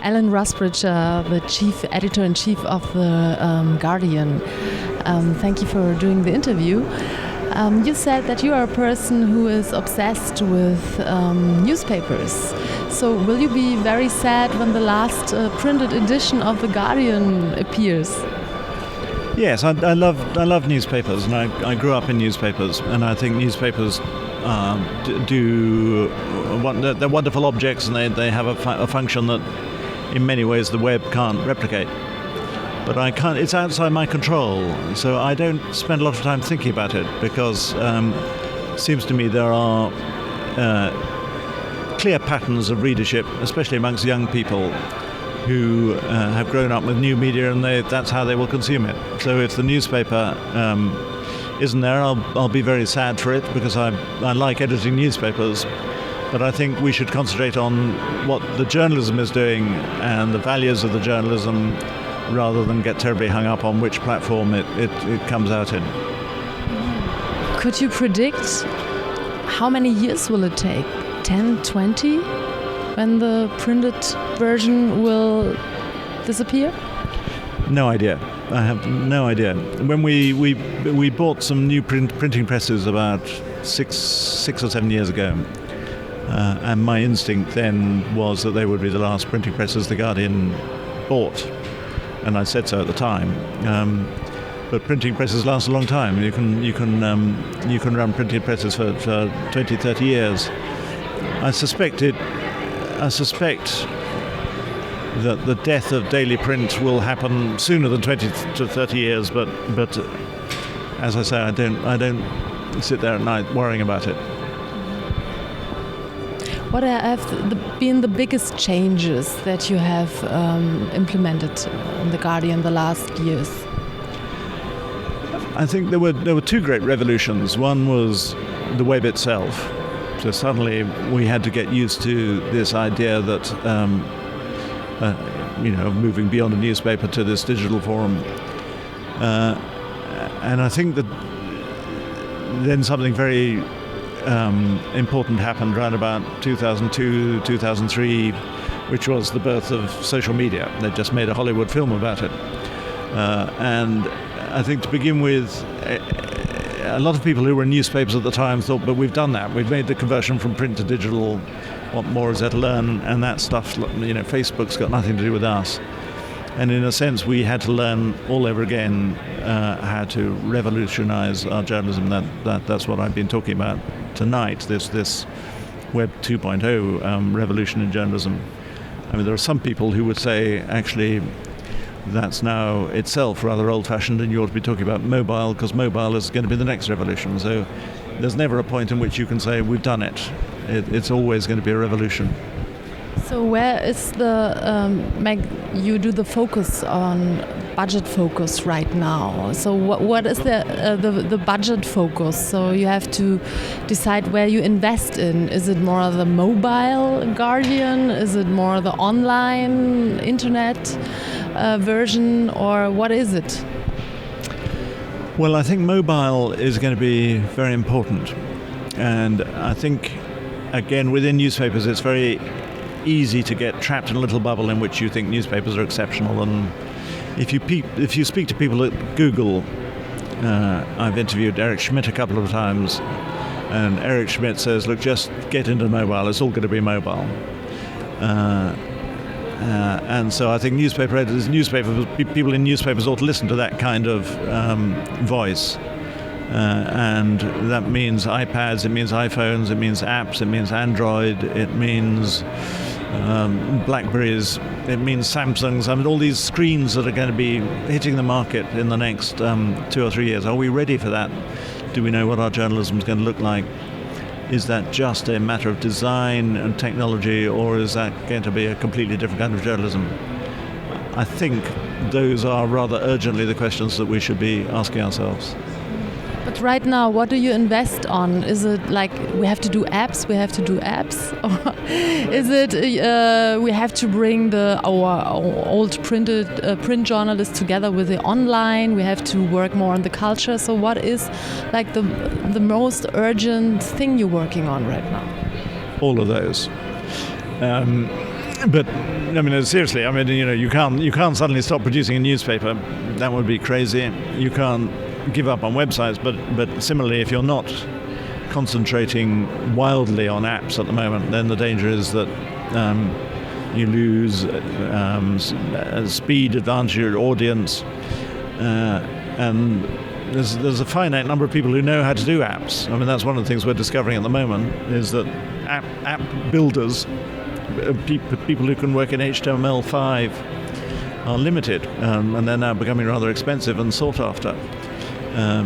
Alan Rusbridger, the chief editor-in-chief of the Guardian. Thank you for doing the interview. You said that you are a person who is obsessed with newspapers. So will you be very sad when the last printed edition of the Guardian appears? Yes, I love newspapers, and I grew up in newspapers, and I think newspapers they're wonderful objects, and they have a function that in many ways the web can't replicate. But it's outside my control, so I don't spend a lot of time thinking about it, because it seems to me there are clear patterns of readership, especially amongst young people who have grown up with new media, and that's how they will consume it. So if the newspaper isn't there, I'll be very sad for it, because I like editing newspapers. But I think we should concentrate on what the journalism is doing and the values of the journalism, rather than get terribly hung up on which platform it comes out in. Could you predict how many years will it take? 10, 20? When the printed version will disappear? No idea. I have no idea. When we bought some new printing presses about six or 7 years ago, and my instinct then was that they would be the last printing presses the Guardian bought, and I said so at the time. But printing presses last a long time. You can run printing presses for 20, 30 years. I suspect that the death of daily print will happen sooner than 20 to 30 years, but as I say, I don't sit there at night worrying about it. What have been the biggest changes that you have implemented in the Guardian the last years? I think there were two great revolutions. One was the web itself. So suddenly we had to get used to this idea that moving beyond a newspaper to this digital forum. And I think that then something very important happened around about 2002, 2003, which was the birth of social media. They just made a Hollywood film about it. And I think to begin with, a lot of people who were in newspapers at the time thought, but we've done that. We've made the conversion from print to digital. What more is there to learn? And that stuff, Facebook's got nothing to do with us. And in a sense, we had to learn all over again how to revolutionize our journalism. That's what I've been talking about tonight, this Web 2.0 revolution in journalism. I mean, there are some people who would say, actually, that's now itself rather old-fashioned, and you ought to be talking about mobile, because mobile is going to be the next revolution. So there's never a point in which you can say, we've done it. It's always going to be a revolution. So where is you do the focus on budget focus right now? So what is the budget focus? So you have to decide where you invest in. Is it more the mobile Guardian? Is it more the online internet version, or what is it? Well, I think mobile is going to be very important, and I think again within newspapers it's very easy to get trapped in a little bubble in which you think newspapers are exceptional. And if you speak to people at Google, I've interviewed Eric Schmidt a couple of times, and Eric Schmidt says, look, just get into mobile, it's all going to be mobile. And so I think newspaper editors, people in newspapers ought to listen to that kind of voice. And that means iPads, it means iPhones, it means apps, it means Android, it means Blackberries, it means Samsungs. I mean, all these screens that are going to be hitting the market in the next 2 or 3 years. Are we ready for that? Do we know what our journalism is going to look like? Is that just a matter of design and technology, or is that going to be a completely different kind of journalism? I think those are rather urgently the questions that we should be asking ourselves. But right now, what do you invest on? Is it like we have to do apps? Or is it we have to bring our old print journalists together with the online? We have to work more on the culture. So what is like the most urgent thing you're working on right now? All of those. But I mean, seriously, I mean, you can't suddenly stop producing a newspaper. That would be crazy. You can't give up on websites. But similarly, if you're not concentrating wildly on apps at the moment, then the danger is that you lose speed advantage of your audience, and there's a finite number of people who know how to do apps. I mean, that's one of the things we're discovering at the moment, is that app builders, people who can work in HTML5, are limited, and they're now becoming rather expensive and sought after,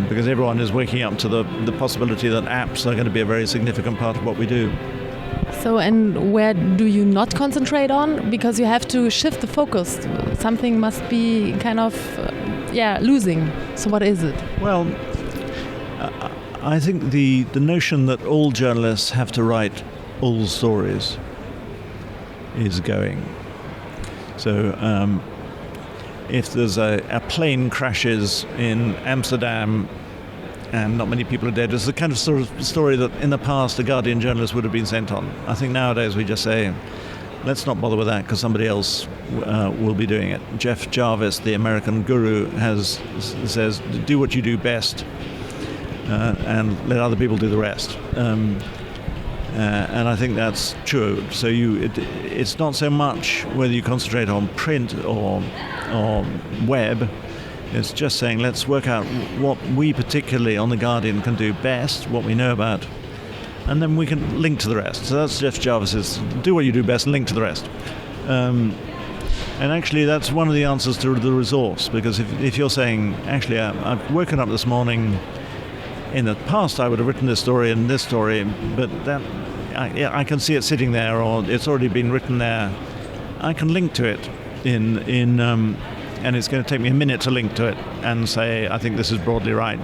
because everyone is waking up to the possibility that apps are going to be a very significant part of what we do. So, and where do you not concentrate on? Because you have to shift the focus. Something must be kind of, losing. So what is it? Well, I think the notion that all journalists have to write all stories is going. So if there's a plane crashes in Amsterdam and not many people are dead, it's the kind of sort of story that in the past a Guardian journalist would have been sent on. I think nowadays we just say, let's not bother with that because somebody else will be doing it. Jeff Jarvis, the American guru, says, do what you do best and let other people do the rest. And I think that's true. So it's not so much whether you concentrate on print or web. It's just saying, let's work out what we particularly on The Guardian can do best, what we know about, and then we can link to the rest. So that's Jeff Jarvis's, do what you do best and link to the rest. And actually that's one of the answers to the resource, because if you're saying, actually, I've woken up this morning, in the past I would have written this story and this story, but that I can see it sitting there, or it's already been written there. I can link to it and it's going to take me a minute to link to it and say, I think this is broadly right.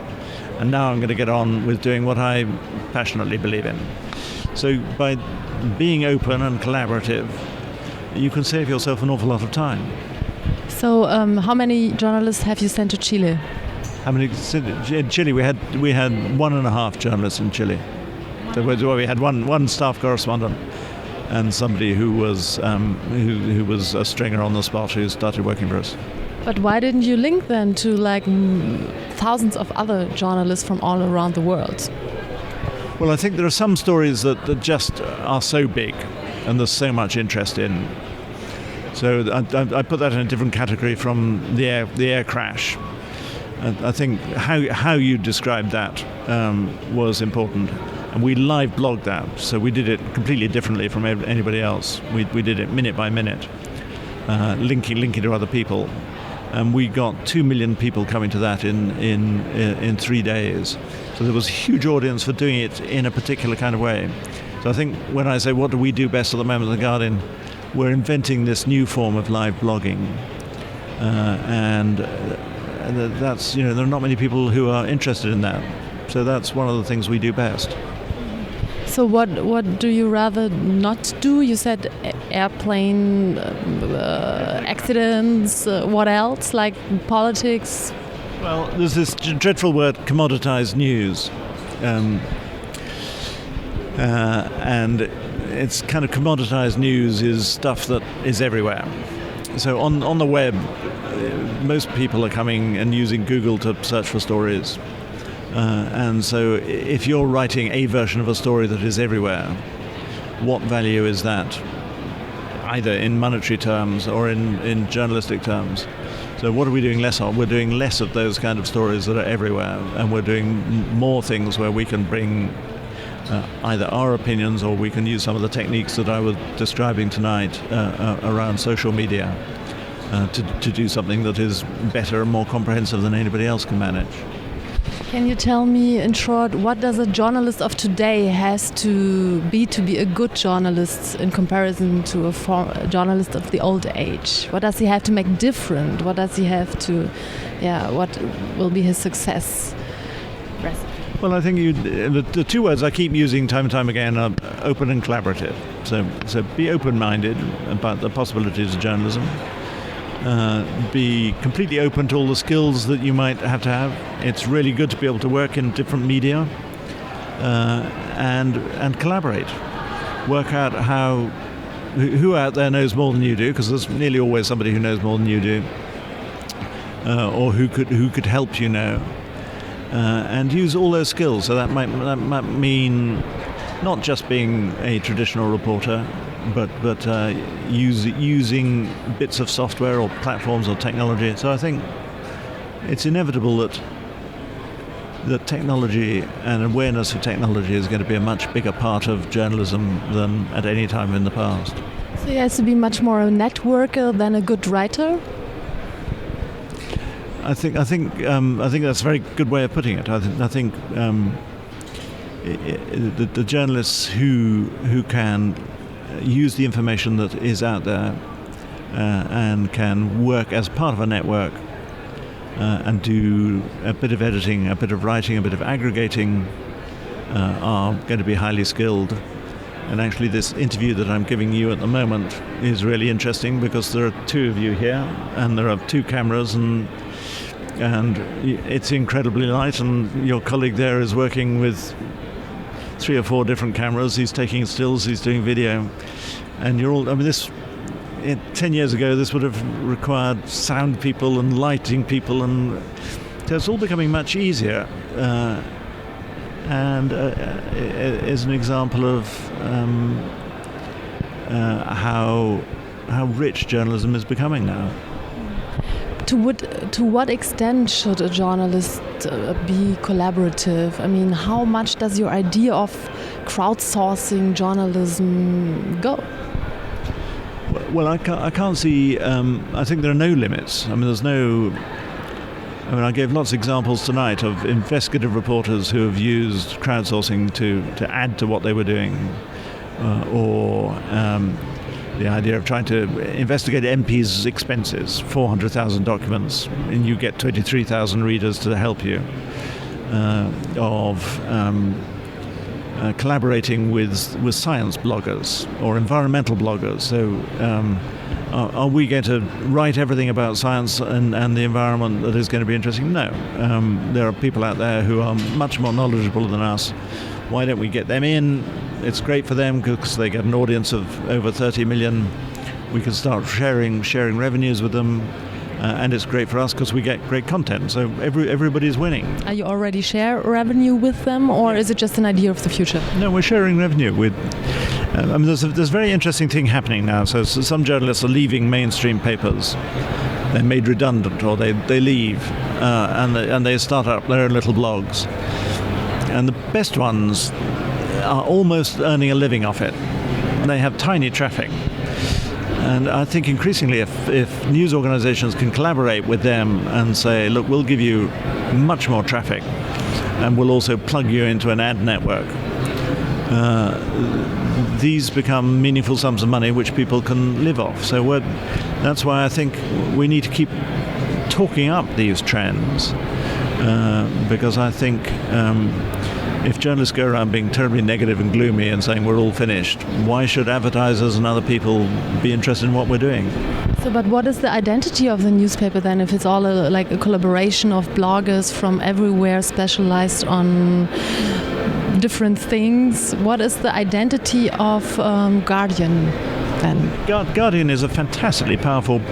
And now I'm going to get on with doing what I passionately believe in. So by being open and collaborative, you can save yourself an awful lot of time. So how many journalists have you sent to Chile? How many? In Chile, we had 1.5 journalists in Chile. So we had one staff correspondent and somebody who was a stringer on the spot who started working for us. But why didn't you link then to thousands of other journalists from all around the world? Well, I think there are some stories that just are so big and there's so much interest in. So I put that in a different category from the air crash. I think how you described that was important. And we live blogged that, so we did it completely differently from anybody else. We did it minute by minute, linking to other people. And we got 2 million people coming to that in 3 days. So there was a huge audience for doing it in a particular kind of way. So I think when I say what do we do best at the moment at The Guardian, we're inventing this new form of live blogging. And that's, there are not many people who are interested in that. So that's one of the things we do best. So what do you rather not do? You said airplane accidents. What else? Like politics? Well, there's this dreadful word, commoditized news. And it's kind of commoditized news is stuff that is everywhere. So on the web, most people are coming and using Google to search for stories. And so if you're writing a version of a story that is everywhere, what value is that? Either in monetary terms or in journalistic terms. So what are we doing less of? We're doing less of those kind of stories that are everywhere, and we're doing more things where we can bring either our opinions, or we can use some of the techniques that I was describing tonight around social media to do something that is better and more comprehensive than anybody else can manage. Can you tell me in short, what does a journalist of today has to be a good journalist in comparison to a journalist of the old age? What does he have to make different? What does he have to, what will be his success recipe? Well, I think the two words I keep using time and time again are open and collaborative. So be open-minded about the possibilities of journalism. Be completely open to all the skills that you might have to have. It's really good to be able to work in different media and collaborate. Work out how who out there knows more than you do, because there's nearly always somebody who knows more than you do, or who could help you know, and use all those skills. So that might mean not just being a traditional reporter, but using bits of software or platforms or technology. So I think it's inevitable that technology and awareness of technology is going to be a much bigger part of journalism than at any time in the past. So he has to be much more a networker than a good writer? I think that's a very good way of putting it. I think the journalists who can use the information that is out there and can work as part of a network and do a bit of editing, a bit of writing, a bit of aggregating are going to be highly skilled. And actually this interview that I'm giving you at the moment is really interesting because there are two of you here and there are two cameras and it's incredibly light, and your colleague there is working with 3 or 4 different cameras. He's taking stills, he's doing video, and you're all, 10 years ago this would have required sound people and lighting people, and so it's all becoming much easier, and is an example of how rich journalism is becoming now. To what extent should a journalist be collaborative? I mean, how much does your idea of crowdsourcing journalism go? Well, I can't see. I think there are no limits. I gave lots of examples tonight of investigative reporters who have used crowdsourcing to add to what they were doing, or the idea of trying to investigate MPs' expenses, 400,000 documents, and you get 23,000 readers to help you, collaborating with science bloggers or environmental bloggers. So are we going to write everything about science and the environment that is going to be interesting? No. There are people out there who are much more knowledgeable than us. Why don't we get them in? It's great for them because they get an audience of over 30 million. We can start sharing revenues with them, and it's great for us because we get great content. So everybody's winning. Are you already share revenue with them, or is it just an idea of the future? No, we're sharing revenue with. There's a very interesting thing happening now. So some journalists are leaving mainstream papers. They're made redundant, or they leave, and they start up their own little blogs. And the best ones are almost earning a living off it. They have tiny traffic. And I think increasingly if news organizations can collaborate with them and say, look, we'll give you much more traffic and we'll also plug you into an ad network, these become meaningful sums of money which people can live off. So that's why I think we need to keep talking up these trends, because I think if journalists go around being terribly negative and gloomy and saying we're all finished, why should advertisers and other people be interested in what we're doing? So, but what is the identity of the newspaper then, if it's all like a collaboration of bloggers from everywhere specialized on different things? What is the identity of Guardian then? Guardian is a fantastically powerful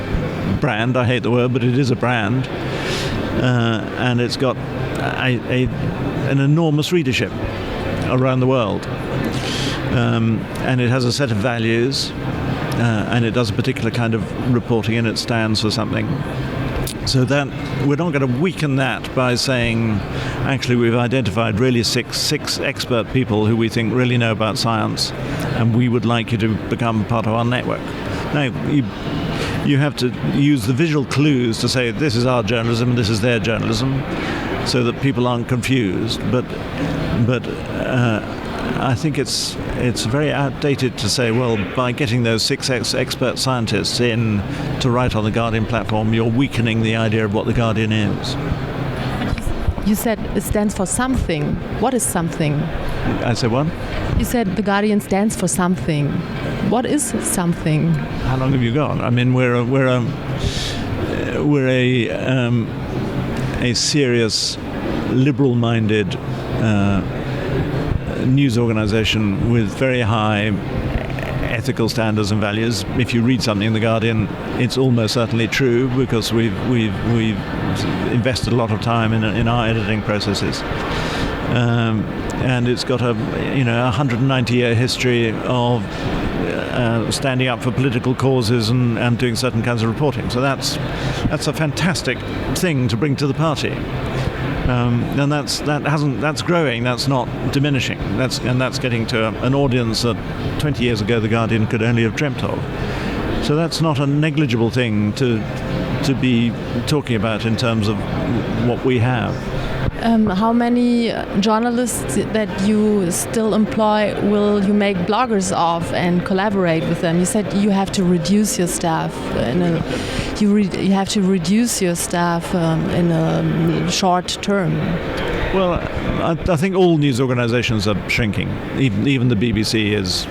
brand. I hate the word, but it is a brand. And it's got an enormous readership around the world, and it has a set of values, and it does a particular kind of reporting, and it stands for something. So that we're not going to weaken that by saying, actually, we've identified really six expert people who we think really know about science, and we would like you to become part of our network. Now, you have to use the visual clues to say this is our journalism, this is their journalism, so that people aren't confused. But I think it's very outdated to say, well, by getting those 6 expert scientists in to write on the Guardian platform, you're weakening the idea of what the Guardian is. You said it stands for something. What is something? I said what? You said the Guardian stands for something. What is something? How long have you got? I mean, we're a serious, liberal-minded news organization with very high ethical standards and values. If you read something in The Guardian, it's almost certainly true because we've invested a lot of time in our editing processes. And it's got a 190-year history of standing up for political causes and doing certain kinds of reporting. So that's a fantastic thing to bring to the party. And that's growing. That's not diminishing. That's getting to an audience that 20 years ago The Guardian could only have dreamt of. So that's not a negligible thing to be talking about in terms of what we have. How many journalists that you still employ will you make bloggers of and collaborate with them? You said you have to reduce your staff. You have to reduce your staff in a short term. Well, I think all news organisations are shrinking. Even the BBC is,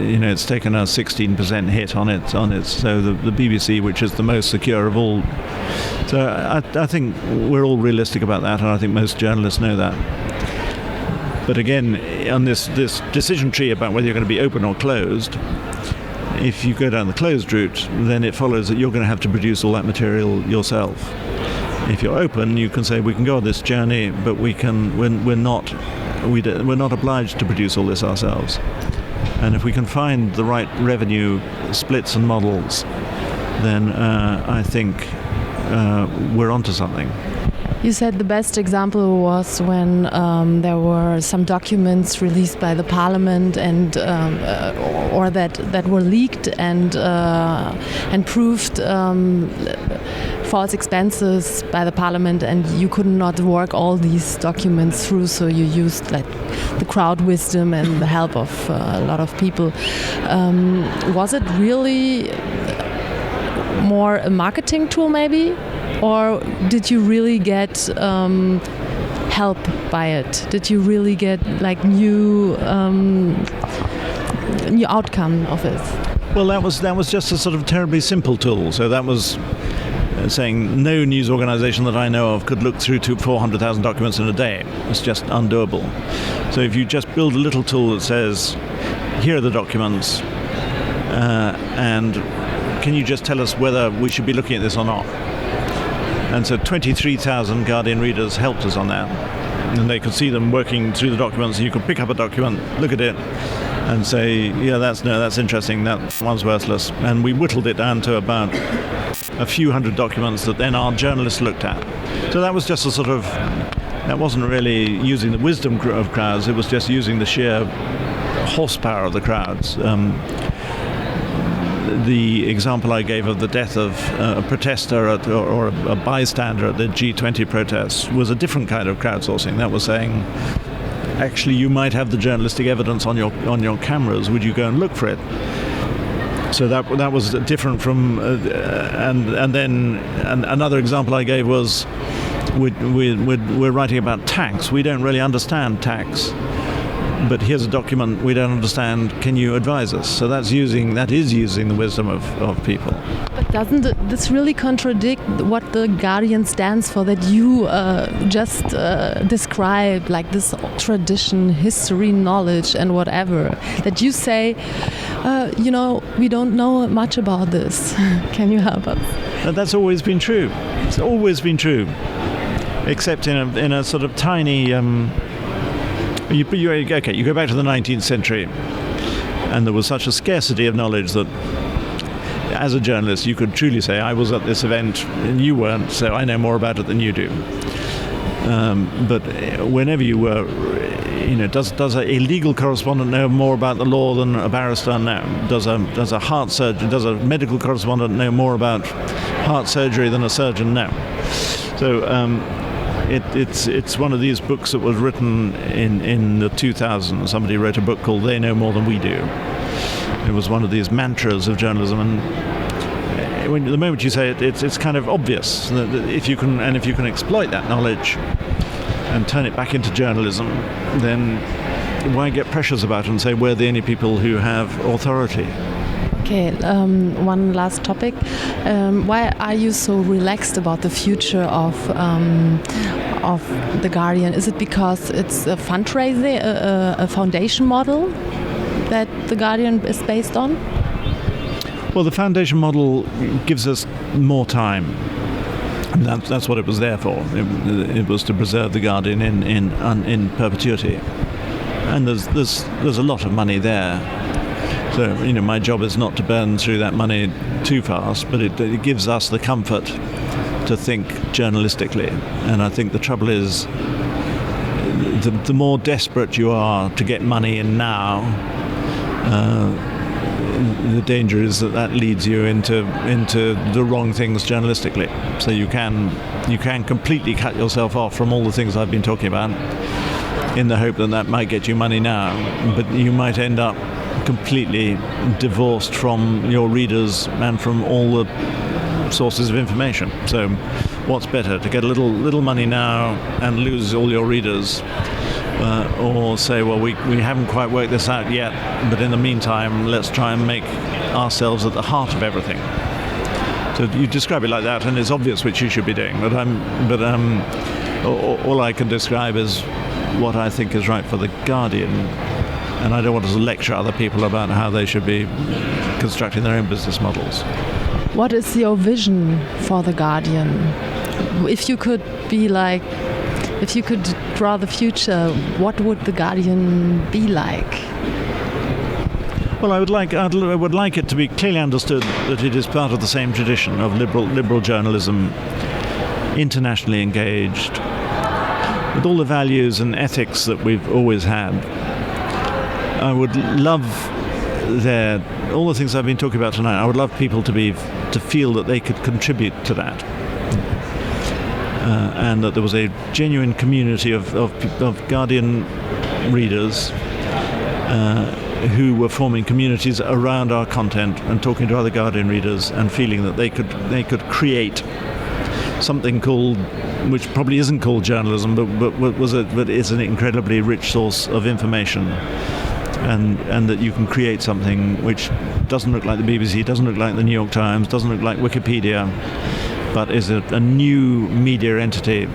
it's taken a 16% hit on it. So the BBC, which is the most secure of all. So I think we're all realistic about that, and I think most journalists know that. But again, on this decision tree about whether you're going to be open or closed, if you go down the closed route, then it follows that you're going to have to produce all that material yourself. If you're open, you can say we can go on this journey, but we're not obliged to produce all this ourselves. And if we can find the right revenue splits and models, then I think we're onto something. You said the best example was when there were some documents released by the parliament and or that were leaked and proved false expenses by the parliament, and you could not work all these documents through, so you used like the crowd wisdom and the help of a lot of people. Was it really more a marketing tool maybe, or did you really get help by it? Did you really get like new outcome of it? Well, that was just a sort of terribly simple tool. So that was saying no news organisation that I know of could look through to 400,000 documents in a day. It's just undoable. So if you just build a little tool that says, here are the documents, and can you just tell us whether we should be looking at this or not? And so 23,000 Guardian readers helped us on that. And they could see them working through the documents. You could pick up a document, look at it, and say, yeah, that's interesting, that one's worthless. And we whittled it down to about a few hundred documents that then our journalists looked at. So that was just that wasn't really using the wisdom of crowds, it was just using the sheer horsepower of the crowds. The example I gave of the death of a protester or a bystander at the G20 protests was a different kind of crowdsourcing. That was saying, actually, you might have the journalistic evidence on your cameras. Would you go and look for it? So that was different from, and then another example I gave was, we're writing about tax. We don't really understand tax, but here's a document we don't understand. Can you advise us? So that is using the wisdom of people. But doesn't this really contradict what the Guardian stands for? That you just describe like this tradition, history, knowledge, and whatever. That you say, we don't know much about this. Can you help us? That's always been true. It's always been true, except in a sort of tiny. You go back to the 19th century, and there was such a scarcity of knowledge that, as a journalist, you could truly say, I was at this event and you weren't, so I know more about it than you do. But whenever you were, does a legal correspondent know more about the law than a barrister? No. Does a heart surgeon, does a medical correspondent know more about heart surgery than a surgeon? No. So it's one of these books that was written in the 2000s. Somebody wrote a book called They Know More Than We Do. It was one of these mantras of journalism, and the moment you say it, it's kind of obvious that if you can exploit that knowledge and turn it back into journalism, then why get precious about it and say we're the only people who have authority? Okay, one last topic. Why are you so relaxed about the future of The Guardian? Is it because it's a fundraising, a foundation model? that The Guardian is based on? Well, the foundation model gives us more time. And that's what it was there for. It was to preserve The Guardian in perpetuity. And there's a lot of money there. So, my job is not to burn through that money too fast, but it gives us the comfort to think journalistically. And I think the trouble is, the more desperate you are to get money in now, the danger is that leads you into the wrong things journalistically. So you can completely cut yourself off from all the things I've been talking about, in the hope that might get you money now, but you might end up completely divorced from your readers and from all the sources of information. So what's better, to get a little money now and lose all your readers, or say, well, we haven't quite worked this out yet, but in the meantime let's try and make ourselves at the heart of everything. So you describe it like that, and it's obvious which you should be doing, but all I can describe is what I think is right for The Guardian, and I don't want to lecture other people about how they should be constructing their own business models. What is your vision for The Guardian? If you could draw the future, what would The Guardian be like? Well, I would like it to be clearly understood that it is part of the same tradition of liberal journalism, internationally engaged, with all the values and ethics that we've always had. I would love all the things I've been talking about tonight. I would love people to feel that they could contribute to that, and that there was a genuine community of Guardian readers who were forming communities around our content and talking to other Guardian readers and feeling that they could create something called, which probably isn't called journalism, but is an incredibly rich source of information, and that you can create something which doesn't look like the BBC, doesn't look like the New York Times, doesn't look like Wikipedia, but is a new media entity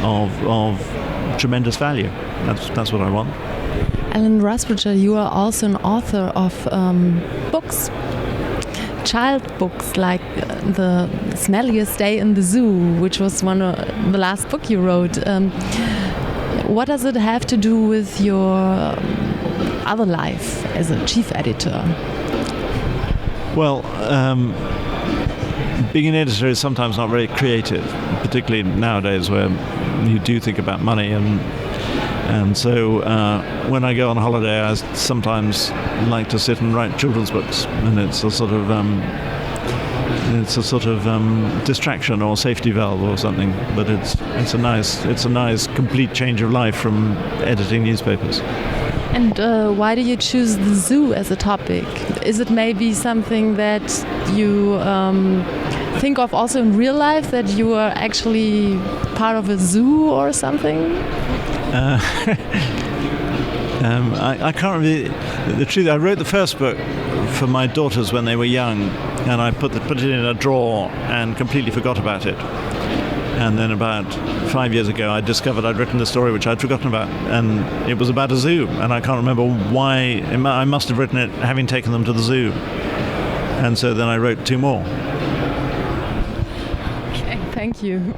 of tremendous value. That's what I want. Alan Rusbridger, you are also an author of books. Child books, like The Smelliest Day in the Zoo, which was one of the last book you wrote. What does it have to do with your other life as a chief editor? Well, being an editor is sometimes not very creative, particularly nowadays where you do think about money, and so when I go on holiday, I sometimes like to sit and write children's books, and it's a sort of distraction or safety valve or something. But it's a nice complete change of life from editing newspapers. And why do you choose the zoo as a topic? Is it maybe something that you think of also in real life, that you are actually part of a zoo or something? I can't really. The truth, I wrote the first book for my daughters when they were young, and I put it in a drawer and completely forgot about it. And then about 5 years ago, I discovered I'd written a story which I'd forgotten about, and it was about a zoo, and I can't remember why. I must have written it having taken them to the zoo, and so then I wrote 2 more. Okay, thank you.